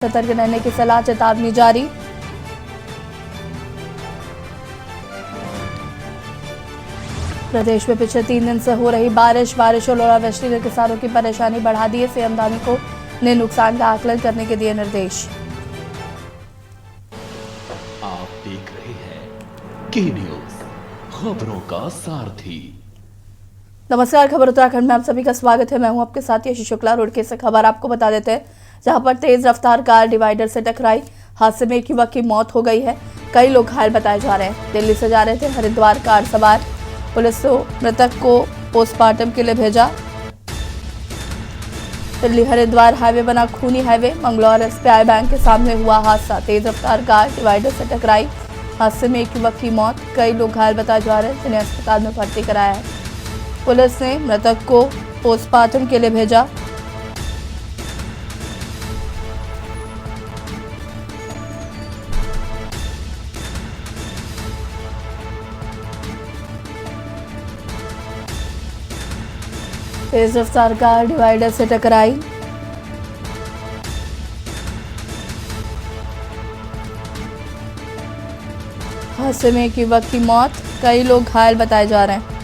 सतर्क रहने की सलाह, चेतावनी जारी। प्रदेश में पिछले 3 दिन से हो रही बारिश और ओलावृष्टि ने किसानों की परेशानी बढ़ा दी है। सीएम धामी ने नुकसान का आकलन करने के दिए निर्देश। आप देख रहे हैं के न्यूज, खबरों का सारथी। नमस्कार, खबर उत्तराखंड में आप सभी का स्वागत है। मैं हूं आपके साथी यशी शुक्ला। रुड़की से खबर आपको बता देते हैं, जहां पर तेज रफ्तार कार डिवाइडर से टकराई। हादसे में एक युवक की मौत हो गई है, कई लोग घायल बताए जा रहे हैं। दिल्ली से जा रहे थे हरिद्वार कार सवार। पुलिस ने मृतक को पोस्टमार्टम के लिए भेजा। दिल्ली हरिद्वार हाईवे बना खूनी हाईवे। मंगलौर एसबीआई बैंक के सामने हुआ हादसा। तेज रफ्तार कार डिवाइडर से टकराई। हादसे में एक युवक की मौत, कई लोग घायल बताए जा रहे हैं, जिन्हें अस्पताल में भर्ती कराया है। पुलिस ने मृतक को पोस्टमार्टम के लिए भेजा। तेज रफ्तार कार डिवाइडर से टकराई। हादसे में एक युवक की मौत, कई लोग घायल बताए जा रहे हैं।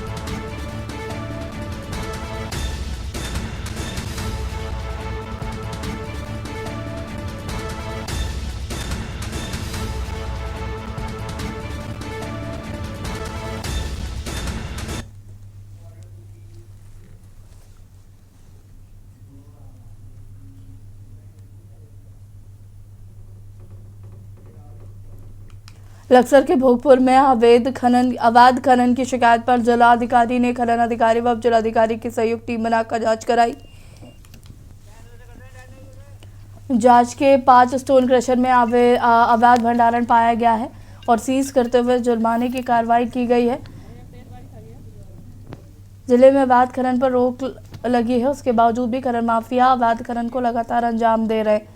लक्सर के भोगपुर में अवैध खनन की शिकायत पर जिलाधिकारी ने खनन अधिकारी व जिलाधिकारी की संयुक्त टीम बनाकर जांच कराई। जांच के 5 स्टोन क्रशर में अवैध भंडारण पाया गया है और सीज करते हुए जुर्माने की कार्रवाई की गई है। जिले में अवैध खनन पर रोक लगी है, उसके बावजूद भी खनन माफिया अवैध खनन को लगातार अंजाम दे रहे हैं।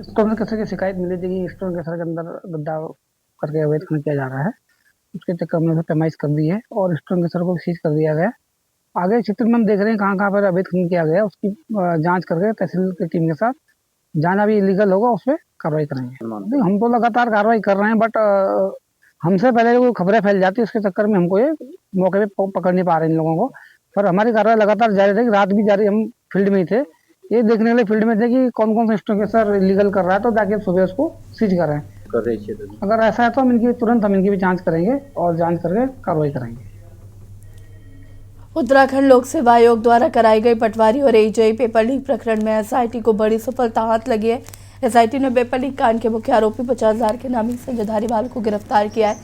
स्टोन कैसर की शिकायत मिली थी कि स्टोन कैसर के अंदर गड्ढा करके अवैध खनन किया जा रहा है। उसके चक्कर में पैमाइश कर दी है और स्टोन कैसर को सीज कर दिया गया। आगे क्षेत्र में हम देख रहे हैं कहाँ पर अवैध खनन किया गया, उसकी जांच करके तहसील की टीम के साथ जहाँ भी इलीगल होगा उस पर कार्रवाई करेंगे। हम तो लगातार कार्रवाई कर रहे हैं, बट हमसे पहले जो खबरें फैल जाती है उसके चक्कर में हमको ये मौके पे पकड़ नहीं पा रहे इन लोगों को। पर हमारी कार्रवाई लगातार जारी रहेगी। रात भी जारी, हम फील्ड में ही थे, ये देखने के लिए फील्ड में थे कि कौन कौन सा स्टोन कैसर इलीगल कर रहा है, तो जाके सुबह उसको सीज कर रहे हैं। अगर ऐसा है तो हम इनकी भी जांच करेंगे और जांच करके कार्रवाई करेंगे। उत्तराखंड लोक सेवा आयोग द्वारा कराई गई पटवारी और एजेई पेपर लीक प्रकरण में एसआईटी को बड़ी सफलता हाथ लगी है। एसआईटी ने पेपर लीक कांड के मुख्य आरोपी 50,000 के नामी संजय धारीवाल को गिरफ्तार किया है।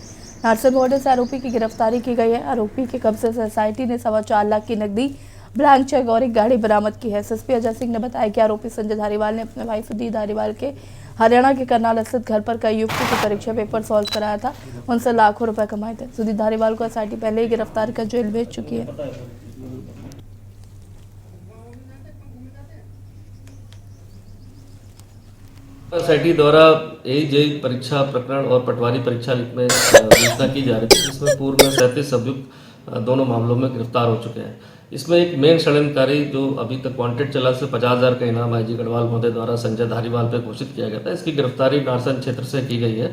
नारसन बॉर्डर से आरोपी की गिरफ्तारी की गई है। आरोपी के कब्जे से एसआईटी ने 4.25 लाख की नकदी, ब्लैंक चेक और एक गाड़ी बरामद की है। एसएसपी अजय सिंह ने बताया कि आरोपी संजय धारीवाल ने अपने भाई सुधीर धारीवाल के हरियाणा के करनाल स्थित घर पर कई युक्ति की परीक्षा पेपर सॉल्व कराया था, उनसे लाखों रुपए कमाए थे। सुधीर धारीवाल को एसआईटी पहले ही गिरफ्तार कर जेल भेज चुकी है। एसआईटी द्वारा एजेई परीक्षा प्रकरण और पटवारी परीक्षा लीक में विवेचना की जा रही थी, जिसमें पूर्व में 37 अभियुक्त दोनों मामलों में गिरफ्तार हो चुके हैं। इसमें एक मेन षड्यंत्रकारी जो अभी तक वांटेड चला से 50,000 का इनाम आईजी गढ़वाल महोदय द्वारा संजय धारीवाल पर घोषित किया गया था, इसकी गिरफ्तारी नारसन क्षेत्र से की गई है।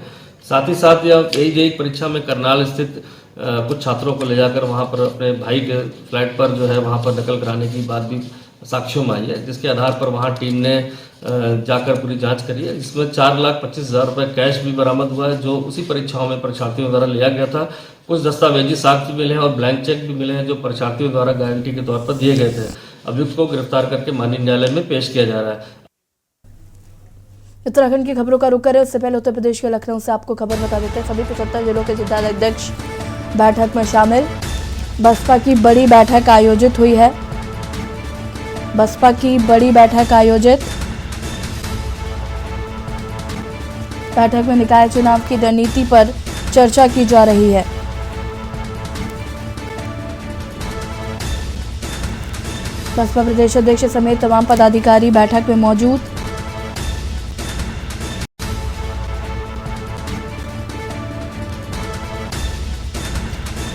साथ ही साथ यह एजेई परीक्षा में करनाल स्थित कुछ छात्रों को ले जाकर वहाँ पर अपने भाई के फ्लैट पर जो है वहाँ पर नकल कराने की बात भी साक्ष्यों में आई है, जिसके आधार पर वहाँ टीम ने जाकर पूरी जांच करी है। इसमें 4,25,000 रुपये कैश भी बरामद हुआ है, जो उसी परीक्षाओं में परीक्षार्थियों द्वारा लिया गया था। कुछ दस्तावेजी साक्ष्य मिले हैं और ब्लैंक चेक भी मिले हैं, जो परीक्षार्थियों द्वारा गारंटी के तौर पर दिए गए थे। अभियुक्त को गिरफ्तार करके माननीय न्यायालय में पेश किया जा रहा है। उत्तराखंड की खबरों का रुख करें उससे पहले उत्तर प्रदेश के लखनऊ से आपको खबर बता देते हैं। सभी 75 जिलों के जिलाध्यक्ष बैठक में शामिल। बसपा की बड़ी बैठक आयोजित हुई है। बसपा की बड़ी बैठक आयोजित। बैठक में निकाय चुनाव की रणनीति पर चर्चा की जा रही है। बसपा प्रदेश अध्यक्ष समेत तमाम पदाधिकारी बैठक में मौजूद।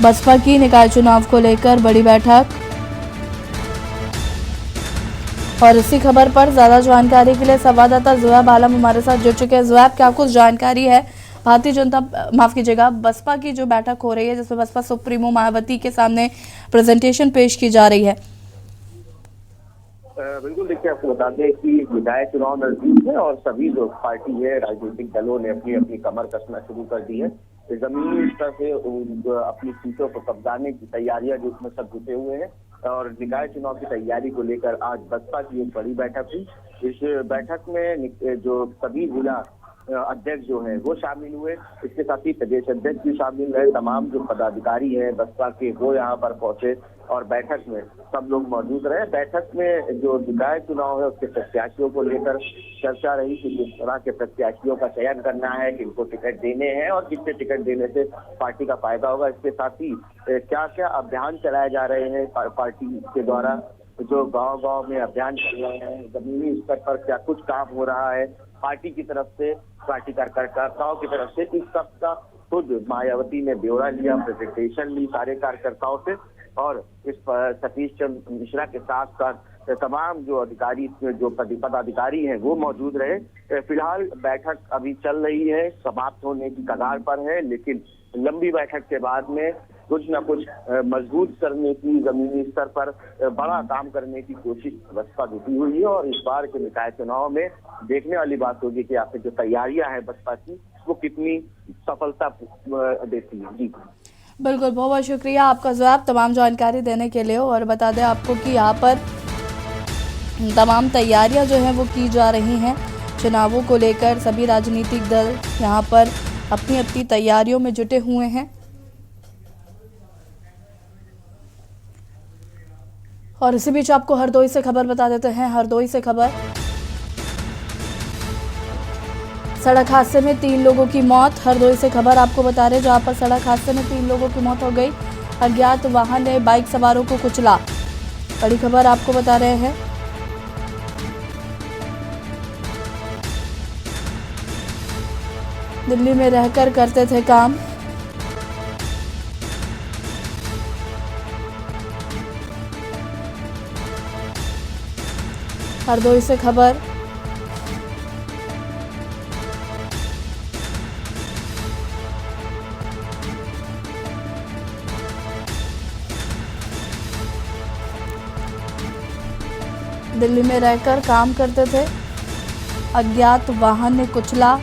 बसपा की निकाय चुनाव को लेकर बड़ी बैठक। और इसी खबर पर ज्यादा जानकारी के लिए संवाददाता ज़ुएब आलम हमारे साथ जुड़ चुके हैं। ज़ुएब, क्या कुछ जानकारी है? भारतीय जनता माफ कीजिएगा बसपा की जो बैठक हो रही है जिसमें बसपा सुप्रीमो मायावती के सामने प्रेजेंटेशन पेश की जा रही है। बिल्कुल, देखिए आपको बता दें कि विधायक चुनाव नजदीक है और सभी जो पार्टी है राजनीतिक दलों ने अपनी अपनी कमर कसना शुरू कर दी है। जमीनी स्तर से अपनी सीटों को कब्जाने की तैयारियां जो उसमें सब जुटे हुए हैं और निकाय चुनाव की तैयारी को लेकर आज बसपा की एक बड़ी बैठक हुई। इस बैठक में जो सभी जिला अध्यक्ष जो है वो शामिल हुए, इसके साथ ही प्रदेश अध्यक्ष भी शामिल रहे। तमाम जो पदाधिकारी हैं बसपा के वो यहाँ पर पहुंचे और बैठक में सब लोग मौजूद रहे। बैठक में जो निकाय चुनाव है उसके प्रत्याशियों को लेकर चर्चा रही कि किस तरह के प्रत्याशियों का चयन करना है, किनको टिकट देने हैं और कितने टिकट देने से पार्टी का फायदा होगा। इसके साथ ही क्या क्या अभियान चलाए जा रहे हैं पार्टी के द्वारा, जो गांव-गांव में अभियान चल रहे हैं, जमीनी स्तर पर क्या कुछ काम हो रहा है पार्टी की तरफ से, पार्टी कार्यकर्ताओं की तरफ से, इस सब का खुद मायावती ने ब्यौरा लिया, प्रेजेंटेशन ली सारे कार्यकर्ताओं से। और इस पर सतीश चंद्र मिश्रा के साथ साथ तमाम जो अधिकारी जो पदाधिकारी हैं वो मौजूद रहे। फिलहाल बैठक अभी चल रही है, समाप्त होने की कगार पर है, लेकिन लंबी बैठक के बाद में कुछ न कुछ मजबूत करने की, जमीनी स्तर पर बड़ा काम करने की कोशिश बसपा जुटी हुई है। और इस बार के निकाय चुनाव में देखने वाली बात होगी कि आपकी जो तैयारियां हैं बसपा की वो कितनी सफलता देती है। जी बिल्कुल, बहुत बहुत शुक्रिया आपका ज़ुएब तमाम जानकारी देने के लिए। और बता दें आपको कि यहाँ पर तमाम तैयारियां जो हैं वो की जा रही हैं चुनावों को लेकर। सभी राजनीतिक दल यहाँ पर अपनी अपनी तैयारियों में जुटे हुए हैं। और इसी बीच आपको हरदोई से खबर बता देते हैं। हरदोई से खबर, सड़क हादसे में 3 लोगों की मौत। हरदोई से खबर आपको बता रहे, जहां पर सड़क हादसे में 3 लोगों की मौत हो गई। अज्ञात वाहन ने बाइक सवारों को कुचला। बड़ी खबर आपको बता रहे हैं। दिल्ली में रहकर करते थे काम। हरदोई से खबर, दिल्ली में रहकर काम करते थे, अज्ञात वाहन ने कुचला।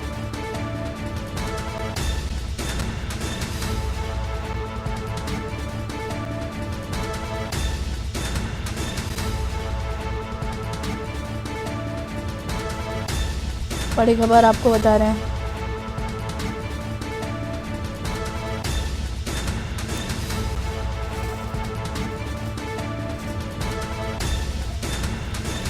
बड़ी खबर आपको बता रहे हैं।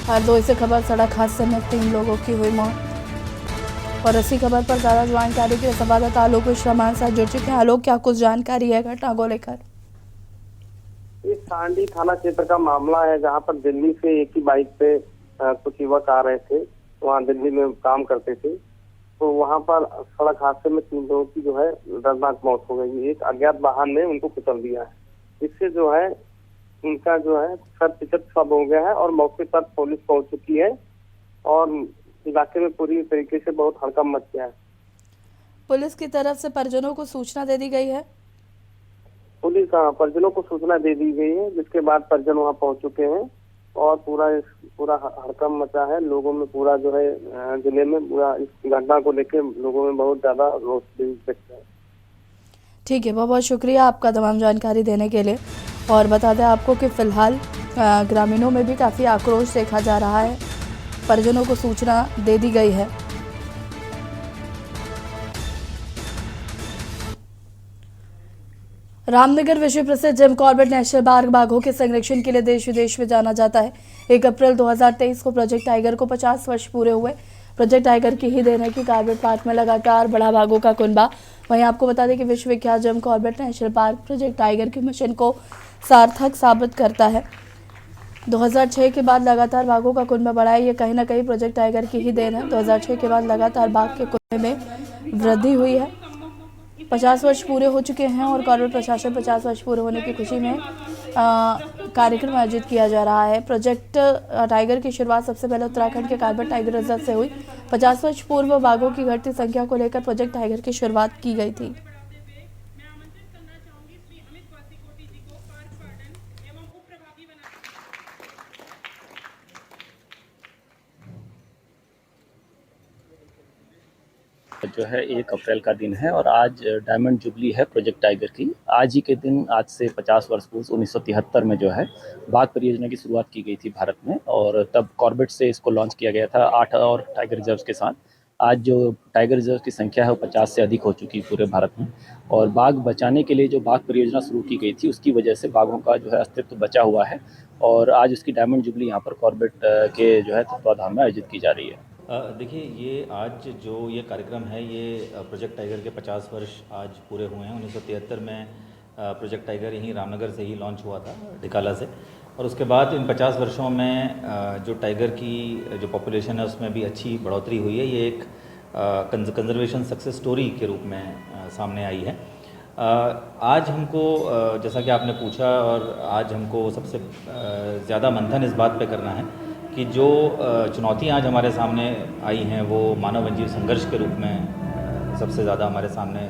हरदोई से खबर, सड़क हादसे में 3 लोगों की हुई मौत। और इसी खबर पर ज्यादा जानकारी के लिए संवाददाता आलोक मिश्रा हमारे साथ जुड़ चुके हैं। आलोक, क्या कुछ जानकारी है घटना को लेकर? इस सांडी थाना क्षेत्र का मामला है, जहां पर दिल्ली से एक ही बाइक पे कुछ युवक आ रहे थे, वहां दिल्ली में काम करते थे। तो वहां पर सड़क हादसे में 3 लोगों की जो है दर्दनाक मौत हो गई। एक अज्ञात वाहन ने उनको कुचल दिया है। इससे जो है उनका जो है 60% सब हो गया है और मौके पर पुलिस पहुंच चुकी है और इलाके में पूरी तरीके से बहुत हड़कंप मच गया है। पुलिस की तरफ से परिजनों को सूचना दे दी गई है। पुलिस परिजनों को सूचना दे दी गई है, जिसके बाद परिजन वहां पहुंच चुके हैं और पूरा हड़कंप मचा है। लोगों में पूरा जो है जिले में पूरा इस घटना को लेकर लोगों में बहुत ज्यादा रोष व्यक्त है। ठीक है, बहुत बहुत शुक्रिया आपका तमाम जानकारी देने के लिए। और बता दें आपको कि फिलहाल ग्रामीणों में भी काफ़ी आक्रोश देखा जा रहा है। परिजनों को सूचना दे दी गई है। रामनगर विश्व प्रसिद्ध जिम कॉर्बेट नेशनल पार्क बाघों के संरक्षण के लिए देश विदेश में जाना जाता है। 1 अप्रैल 2023 को प्रोजेक्ट टाइगर को 50 वर्ष पूरे हुए। प्रोजेक्ट टाइगर की ही देन है कि कॉर्बेट पार्क में लगातार बढ़ा बाघों का कुनबा। वहीं आपको बता दें कि विश्व विख्यात Jim Corbett national park project tiger के मिशन को सार्थक साबित करता है। 2006 के बाद लगातार बाघों का कुनबा बढ़ा है। ये कहीं ना कहीं प्रोजेक्ट टाइगर की ही देन है। 2006 के बाद लगातार बाघ के कुनबे में वृद्धि हुई है। 50 वर्ष पूरे हो चुके हैं और कॉर्बेट प्रशासन 50 वर्ष पूरे होने की खुशी में कार्यक्रम आयोजित किया जा रहा है। प्रोजेक्ट टाइगर की शुरुआत सबसे पहले उत्तराखंड के कॉर्बेट टाइगर रिजर्व से हुई। 50 वर्ष पूर्व बाघों की घटती संख्या को लेकर प्रोजेक्ट टाइगर की शुरुआत की गई थी। जो है 1 अप्रैल का दिन है और आज डायमंड जुबली है प्रोजेक्ट टाइगर की। आज ही के दिन, आज से 50 वर्ष पूर्व 1973 में जो है बाघ परियोजना की शुरुआत की गई थी भारत में, और तब कॉर्बेट से इसको लॉन्च किया गया था 8 और टाइगर रिजर्व के साथ। आज जो टाइगर रिजर्व की संख्या है वो 50 से अधिक हो चुकी है पूरे भारत में, और बाघ बचाने के लिए जो बाघ परियोजना शुरू की गई थी उसकी वजह से बाघों का जो है अस्तित्व बचा हुआ है, और आज उसकी डायमंड जुबली यहाँ पर कॉर्बेट के जो है तत्वाधान में आयोजित की जा रही है। देखिए, ये आज जो ये कार्यक्रम है, ये प्रोजेक्ट टाइगर के 50 वर्ष आज पूरे हुए हैं। 1973 में प्रोजेक्ट टाइगर यहीं रामनगर से ही लॉन्च हुआ था, डिकाला से, और उसके बाद इन 50 वर्षों में जो टाइगर की जो पॉपुलेशन है उसमें भी अच्छी बढ़ोतरी हुई है। ये एक कंजर्वेशन सक्सेस स्टोरी के रूप में सामने आई है। आज हमको, जैसा कि आपने पूछा, और आज हमको सबसे ज़्यादा मंथन इस बात पे करना है कि जो चुनौतियां आज हमारे सामने आई हैं वो मानव वन्यजीव संघर्ष के रूप में सबसे ज़्यादा हमारे सामने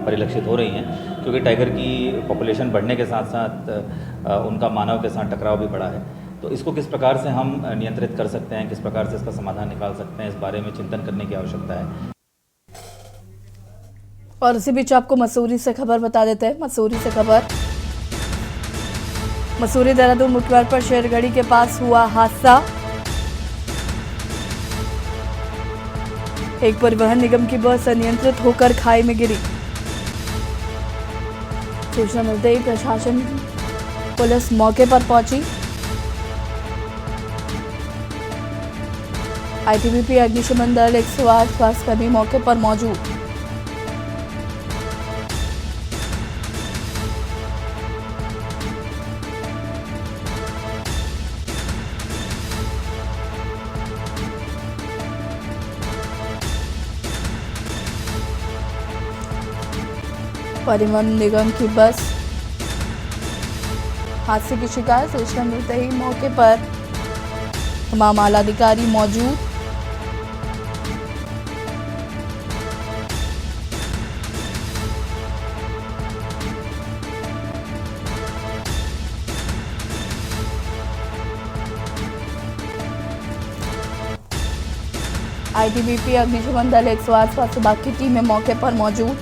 परिलक्षित हो रही हैं, क्योंकि टाइगर की पॉपुलेशन बढ़ने के साथ साथ उनका मानव के साथ टकराव भी बढ़ा है। तो इसको किस प्रकार से हम नियंत्रित कर सकते हैं, किस प्रकार से इसका समाधान निकाल सकते हैं, इस बारे में चिंतन करने की आवश्यकता है। और इसी बीच आपको मसूरी से खबर बता देते हैं। मसूरी से खबर, मसूरी देहरादून मुख्य मार्ग पर शेरगढ़ी के पास हुआ हादसा। एक परिवहन निगम की बस अनियंत्रित होकर खाई में गिरी। सूचना मिलते ही प्रशासन, पुलिस मौके पर पहुंची। आईटीबीपी, अग्निशमन दल, 108 स्वास्थ्यकर्मी मौके पर मौजूद। परिवहन निगम की बस हादसे की शिकायत, सूचना मिलते ही मौके पर तमाम आला अधिकारी मौजूद। आईटीबीपी, अग्निशमन दल, 108 स्वास्थ्य विभाग की टीमें मौके पर मौजूद।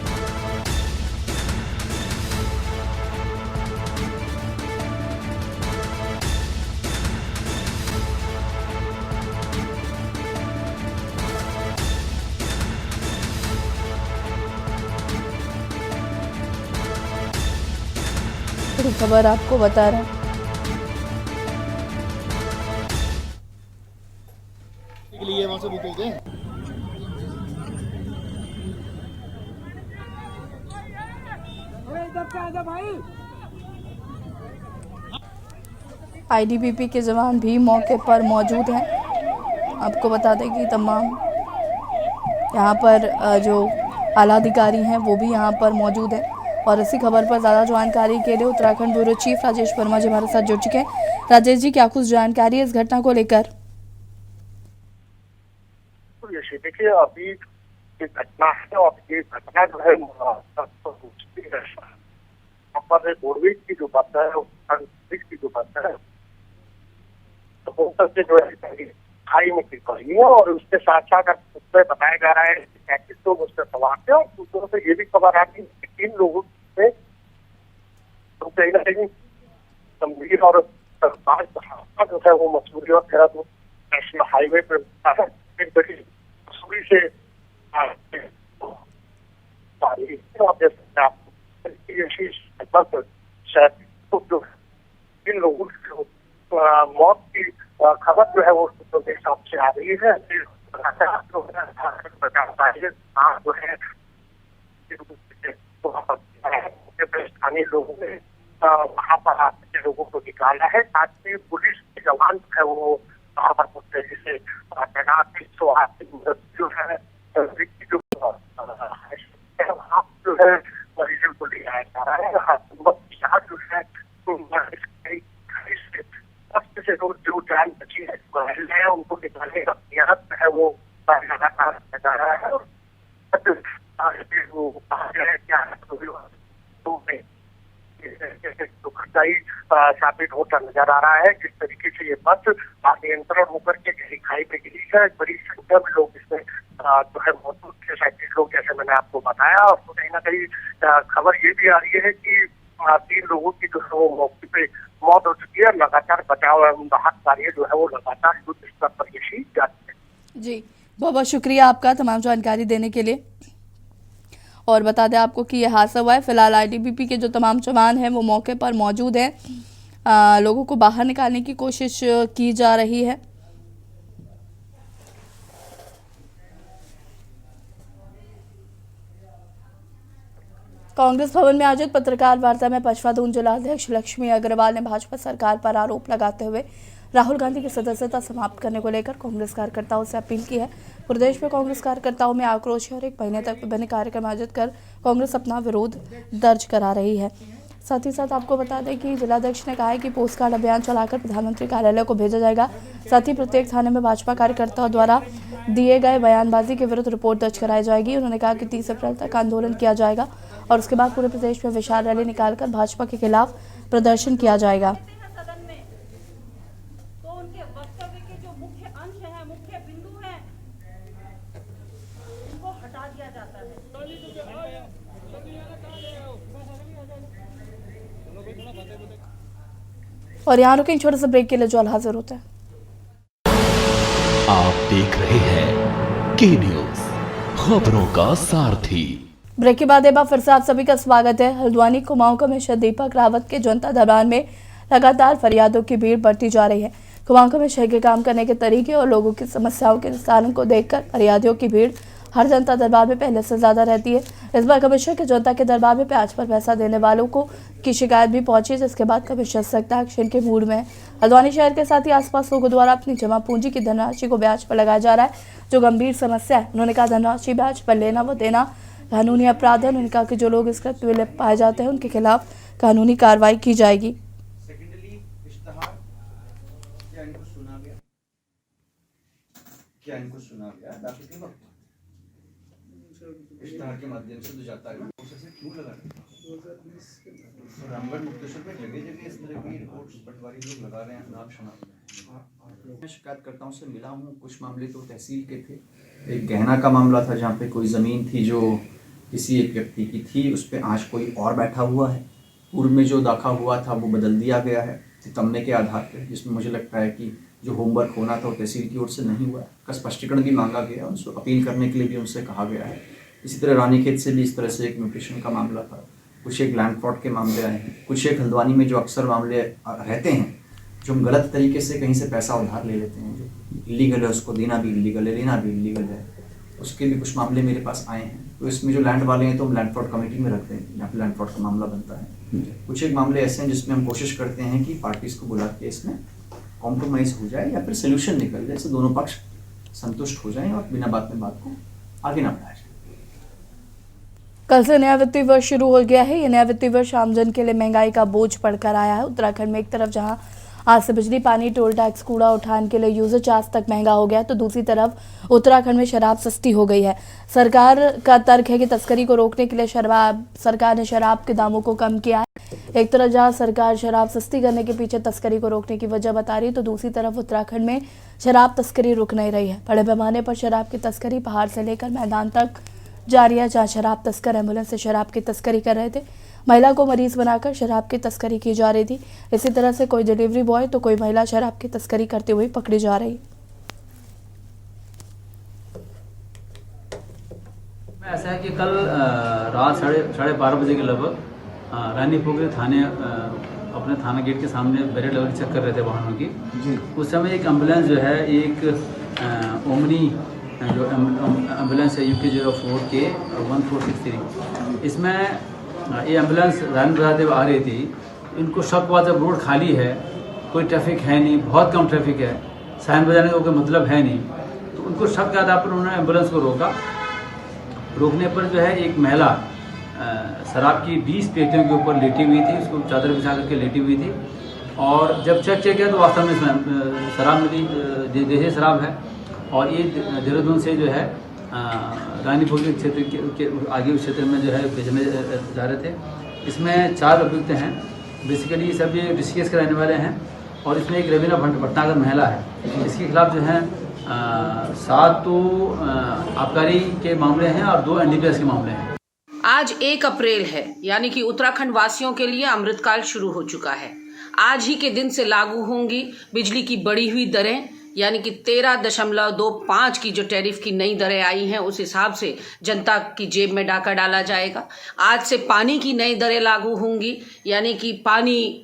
खबर आपको बता रहे हैं। आईटीबीपी के जवान भी मौके पर मौजूद हैं। आपको बता दें कि तमाम यहाँ पर जो आला अधिकारी हैं वो भी यहाँ पर मौजूद हैं। और इसी खबर पर ज़्यादा जानकारी के लिए उत्तराखंड ब्यूरो चीफ राजेश वर्मा जी हमारे साथ जुड़ चुके हैं। राजेश जी, क्या कुछ जानकारी है इस घटना को लेकर? तो ये देखिए, अभी ये घटना है और ये घटना जो है पर ओवरब्रिज की जो बात है, की जो बात है, तो वो सबसे जो है खाई में गिर पड़ी है। और उसके साथ साथ उसमें बताया जा रहा है 35 लोग उससे सवार थे, और दूसरों से ये भी खबर आती है कि 3 लोगों से तो कहीं ना कहीं गंभीर और जो है वो मसूरी और देहरादून नेशनल हाईवे पे मसूरी से जो 3 लोगों की मौत की खबर जो है वो के हिसाब से आ रही है। स्थानीय लोगों ने वहाँ पर आके लोगों को निकाला है। साथ ही पुलिस के जवान है वो वहाँ पर तेजी से तैनात जो है वहाँ जो जो है मरीजों को ले आया जा रहा है। यहाँ जो है से जो जान बची है घायल है उनको निकालने का प्रयास है वो लगातार जा रहा है। वो कहा जाए क्या दुखदायी साबित होता नजर आ रहा है। जिस तरीके से ये बस नियंत्रण होकर के गहरी खाई में गिरी है, बड़ी संख्या में लोग इसमें जो है मौजूद थे, 37 लोग, जैसे मैंने आपको बताया। और कहीं ना कहीं खबर ये भी आ रही है कि 3 लोगों की जो है वो मौके पे मौत हो चुकी है। लगातार बचाव एवं राहत कार्य जो है वो लगातार युद्ध स्तर पर जारी है। जी, बहुत बहुत शुक्रिया आपका तमाम जानकारी देने के लिए। और बता दें आपको कि यह हादसा हुआ है। फिलहाल आईटीबीपी के जो तमाम जवान हैं वो मौके पर मौजूद हैं। लोगों को बाहर निकालने की कोशिश की जा रही है। कांग्रेस भवन में आयोजित पत्रकार वार्ता में पचवादून जिलाध्यक्ष लक्ष्मी अग्रवाल ने भाजपा सरकार पर आरोप लगाते हुए राहुल गांधी की सदस्यता समाप्त करने को लेकर कांग्रेस कार्यकर्ताओं से अपील की है। प्रदेश में कांग्रेस कार्यकर्ताओं में आक्रोश है और 1 महीने तक विभिन्न कार्यक्रम आयोजित कर कांग्रेस अपना विरोध दर्ज करा रही है। साथ ही साथ आपको बता दें कि जिलाध्यक्ष ने कहा है कि पोस्ट कार्ड अभियान चलाकर प्रधानमंत्री कार्यालय को भेजा जाएगा। साथ ही प्रत्येक थाने में भाजपा कार्यकर्ताओं द्वारा दिए गए बयानबाजी के विरुद्ध रिपोर्ट दर्ज कराई जाएगी। उन्होंने कहा कि 30 अप्रैल तक आंदोलन किया जाएगा और उसके बाद पूरे प्रदेश में विशाल रैली निकालकर भाजपा के खिलाफ प्रदर्शन किया जाएगा। और यहाँ रुकें छोटे से ब्रेक के लिए, जो हाजिर होता है। आप देख रहे हैं के न्यूज, खबरों का सारथी। ब्रेक के बाद एक बार फिर से आप सभी का स्वागत है। हल्द्वानी कुमाऊं कमिश्नर दीपक रावत के जनता दरबार में लगातार फरियादों की भीड़ बढ़ती जा रही है। कुमाऊं कमिश्नर के काम करने के तरीके और लोगों की समस्याओं के निस्तारण को देखकर फरियादियों की भीड़ हर जनता दरबार में पहले से ज्यादा रहती है। इस बार कमिश्नर के जनता के दरबार में प्याज पर पैसा देने वालों को की शिकायत भी पहुंची, जिसके बाद कमिश्नर सख्त एक्शन के मूड में है। हल्द्वानी शहर के साथ ही आसपास लोगों द्वारा अपनी जमा पूंजी की धनराशि को ब्याज पर लगाया जा रहा है, जो गंभीर समस्या है। उन्होंने कहा धनराशि ब्याज पर लेना व देना कानूनी अपराध है। उन्होंने कहा कि जो लोग इस कृत्य में लिप्त पाए जाते हैं उनके खिलाफ कानूनी कार्रवाई की जाएगी। क्या इनको सुना गया दाखिल के वक्त इश्तहार के माध्यम से जो जाता है प्रोसेस क्यों लगा रामगढ़ मुक्तेश्वर में जगह इस तरह की रिपोर्ट्स पटवारी लोग लगा रहे हैं नाम शुना। मैं शिकायतकर्ताओं से मिला हूँ। कुछ मामले तो तहसील के थे। एक गहना का मामला था जहाँ पे कोई ज़मीन थी जो किसी एक व्यक्ति की थी, उस पर आज कोई और बैठा हुआ है। पूर्व में जो दाखा हुआ था वो बदल दिया गया है तमने के आधार पर, जिसमें मुझे लगता है कि जो होमवर्क होना था वो तहसील की ओर से नहीं हुआ। का स्पष्टीकरण भी मांगा गया, उनसे अपील करने के लिए भी उनसे कहा गया है। इसी तरह रानीखेत से भी इस तरह से एक म्यूटेशन का मामला था। कुछ एक लैंड फ्रॉड के मामले आए हैं। कुछ एक हल्द्वानी में जो अक्सर मामले रहते हैं, जो हम गलत तरीके से कहीं से पैसा उधार ले लेते हैं, जो इलीगल है उसको देना भी इलीगल है, लेना भी इलीगल है, उसके भी कुछ मामले मेरे पास आए हैं। तो इसमें जो लैंड वाले हैं तो हम लैंड फ्रॉड कमेटी में रखते हैं जहाँ पे लैंड फ्रॉड का मामला बनता है। कुछ एक मामले ऐसे हैं जिसमें हम कोशिश करते हैं कि पार्टीज़ को बुला के इसमें कॉम्प्रोमाइज़ हो जाए या फिर सोल्यूशन निकल जाए, इससे दोनों पक्ष संतुष्ट हो जाएं और बिना बात में बात को आगे ना बढ़ाया जाए। कल से नया वित्तीय वर्ष शुरू हो गया है। ये नया वित्तीय वर्ष आमजन के लिए महंगाई का बोझ पड़कर आया है। उत्तराखंड में एक तरफ जहां आज से बिजली, पानी, टोल टैक्स, कूड़ा उठान के लिए यूजर चार्ज तक महंगा हो गया, तो दूसरी तरफ उत्तराखंड में शराब सस्ती हो गई है। सरकार का तर्क है कि तस्करी को रोकने के लिए सरकार ने शराब के दामों को कम किया है। एक तरफ जहां सरकार शराब सस्ती करने के पीछे तस्करी को रोकने की वजह बता रही, तो दूसरी तरफ उत्तराखंड में शराब तस्करी रुक नहीं रही है। बड़े पैमाने पर शराब की तस्करी पहाड़ से लेकर मैदान तक जारी है, जहां शराब तस्कर एम्बुलेंस से शराब की तस्करी कर रहे थे। महिला को मरीज बनाकर शराब की तस्करी की जा रही थी। इसी तरह से कोई डिलीवरी बॉय तो कोई महिला शराब की तस्करी करते हुए पकड़ी जा रही। ऐसा है कि कल रात 12:30 बजे के लगभग रानी पोखरी थाने अपने थाना गेट के सामने बैरियर लगा के चेक कर रहे थे वाहनों की जी। उस समय एक एम्बुलेंस जो है, एक ओमनी जो एम्बुलेंस है UK04 के 1463, इसमें ये एम्बुलेंस रानी बजाते आ रही थी। इनको शक हुआ जब रोड खाली है, कोई ट्रैफिक है नहीं, बहुत कम ट्रैफिक है, साइन बजाने का कोई मतलब है नहीं, तो उनको शक के आधार पर उन्होंने एम्बुलेंस को रोका। रोकने पर जो है एक महिला शराब की 20 पेटियों के ऊपर लेटी हुई थी, उसको चादर बिछा करके लेटी हुई थी। और जब चेक किया तो वास्तव में इसमें शराब मिली, देसी शराब है। और ये देहरादून से जो है रानीपुर के क्षेत्र के आगे उस क्षेत्र में जो है बेचने जा रहे थे। इसमें 4 अभियुक्त हैं। बेसिकली सब ये ऋषिकेश के रहने वाले हैं और इसमें एक रवीना भटनागर महिला है। इसके खिलाफ जो है 7 तो आबकारी के मामले हैं और 2 NDPS के मामले हैं। आज 1 अप्रैल है, यानी कि उत्तराखंड वासियों के लिए अमृतकाल शुरू हो चुका है। आज ही के दिन से लागू होंगी बिजली की बढ़ी हुई दरें, यानी कि 13.25 की जो टैरिफ की नई दरें आई हैं उस हिसाब से जनता की जेब में डाका डाला जाएगा। आज से पानी की नई दरें लागू होंगी, यानी कि पानी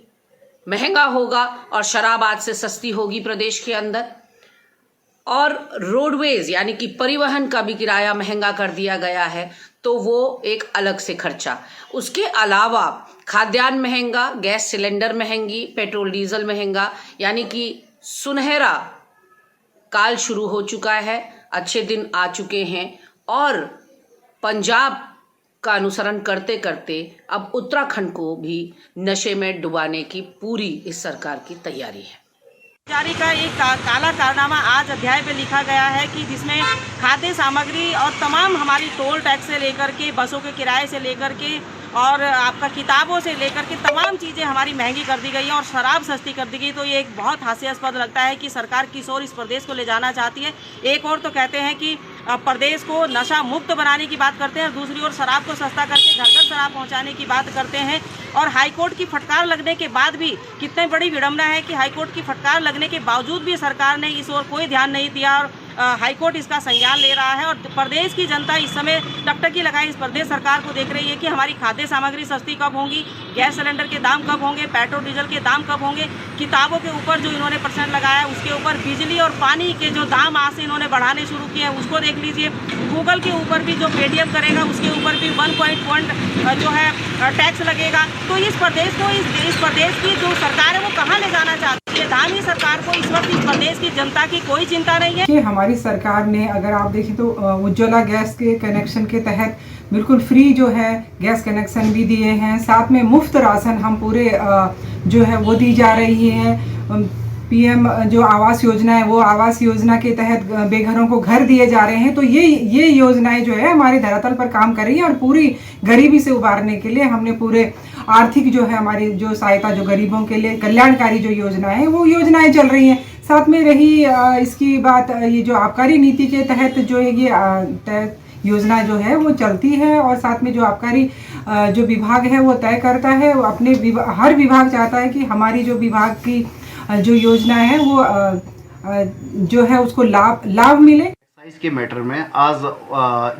महंगा होगा और शराब आज से सस्ती होगी प्रदेश के अंदर। और रोडवेज यानी कि परिवहन का भी किराया महंगा कर दिया गया है, तो वो एक अलग से खर्चा। उसके अलावा खाद्यान्न महंगा, गैस सिलेंडर महंगी, पेट्रोल डीजल महंगा, यानी कि सुनहरा काल शुरू हो चुका है। अच्छे दिन आ चुके हैं और पंजाब का अनुसरण करते करते अब उत्तराखंड को भी नशे में डुबाने की पूरी इस सरकार की तैयारी है। जारी का एक काला कारनामा आज अध्याय पे लिखा गया है कि जिसमें खाद्य सामग्री और तमाम हमारी टोल टैक्स से लेकर के बसों के किराए से लेकर के और आपका किताबों से लेकर के तमाम चीज़ें हमारी महंगी कर दी गई हैं और शराब सस्ती कर दी गई। तो ये एक बहुत हास्यास्पद लगता है कि सरकार किस ओर इस प्रदेश को ले जाना चाहती है। एक और तो कहते हैं कि प्रदेश को नशा मुक्त बनाने की बात करते हैं, दूसरी ओर शराब को सस्ता करके घर घर शराब पहुंचाने की बात करते हैं। और हाईकोर्ट की फटकार लगने के बाद भी कितनी बड़ी विडंबना है कि हाईकोर्ट की फटकार लगने के बावजूद भी सरकार ने इस ओर कोई ध्यान नहीं दिया और हाईकोर्ट इसका संज्ञान ले रहा है। और प्रदेश की जनता इस समय टकटकी लगाए इस प्रदेश सरकार को देख रही है कि हमारी खाद्य सामग्री सस्ती कब होंगी, गैस सिलेंडर के दाम कब होंगे, पेट्रोल डीजल के दाम कब होंगे, किताबों के ऊपर जो इन्होंने % लगाया उसके ऊपर बिजली और पानी के जो दाम आज से इन्होंने बढ़ाने शुरू किए हैं उसको देख लीजिए। गूगल के ऊपर भी जो पेटीएम करेगा उसके ऊपर भी 1.1 जो है टैक्स लगेगा। तो इस प्रदेश को इस प्रदेश की जो सरकार है वो कहाँ ले जाना चाहती है? धामी सरकार को इस वक्त इस प्रदेश की जनता की कोई चिंता नहीं है। कि हमारी सरकार ने, अगर आप देखें तो उज्ज्वला गैस के कनेक्शन के तहत बिल्कुल फ्री जो है गैस कनेक्शन भी दिए हैं। साथ में मुफ्त राशन हम पूरे जो है वो दी जा रही है। PM जो आवास योजना है वो आवास योजना के तहत बेघरों को घर दिए जा रहे हैं। तो ये योजनाएं जो है हमारे धरातल पर काम कर रही है और पूरी गरीबी से उबारने के लिए हमने पूरे आर्थिक जो है हमारी जो सहायता जो गरीबों के लिए कल्याणकारी जो योजनाएं हैं वो योजनाएं चल रही हैं। साथ में रही इसकी बात, ये जो आबकारी नीति के तहत जो है ये योजना जो है वो चलती है और साथ में जो आबकारी जो विभाग है वो तय करता है। वो अपने हर विभाग चाहता है कि हमारी जो विभाग की जो योजना है वो जो है उसको लाभ मिले। एक्साइज के मैटर में आज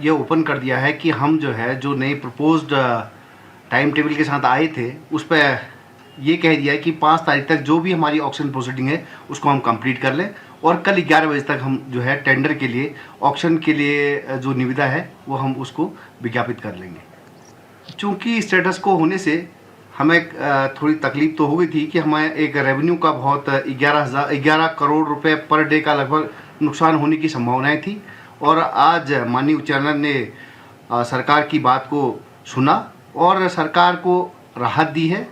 ये ओपन कर दिया है कि हम जो है जो नई प्रपोज्ड टाइम टेबल के साथ आए थे उस पर ये कह दिया है कि 5 तारीख तक जो भी हमारी ऑक्शन प्रोसीडिंग है उसको हम कंप्लीट कर लें और कल 11 बजे तक हम जो है टेंडर के लिए ऑक्शन के लिए जो निविदा है वो हम उसको विज्ञापित कर लेंगे। चूँकि स्टेटस को होने से हमें थोड़ी तकलीफ तो हो गई थी कि हमें एक रेवेन्यू का बहुत 11 करोड़ रुपए पर डे का लगभग नुकसान होने की संभावनाएं थी। और आज माननीय उच्च न्यायालय ने सरकार की बात को सुना और सरकार को राहत दी है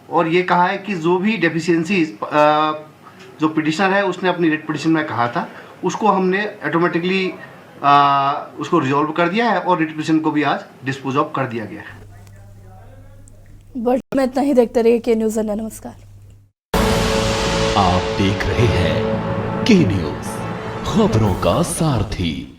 और ये कहा है कि जो भी डेफिशिएंसीज जो पिटिशनर है उसने अपनी रिट पिटिशन में कहा था उसको हमने ऑटोमेटिकली उसको रिजॉल्व कर दिया है और रिट पिटिशन को भी आज डिस्पोज ऑफ कर दिया गया है। वर्ल्ड में इतना ही, देखते रहिए के न्यूज़। नमस्कार। आप देख रहे हैं के न्यूज़, खबरों का सारथी।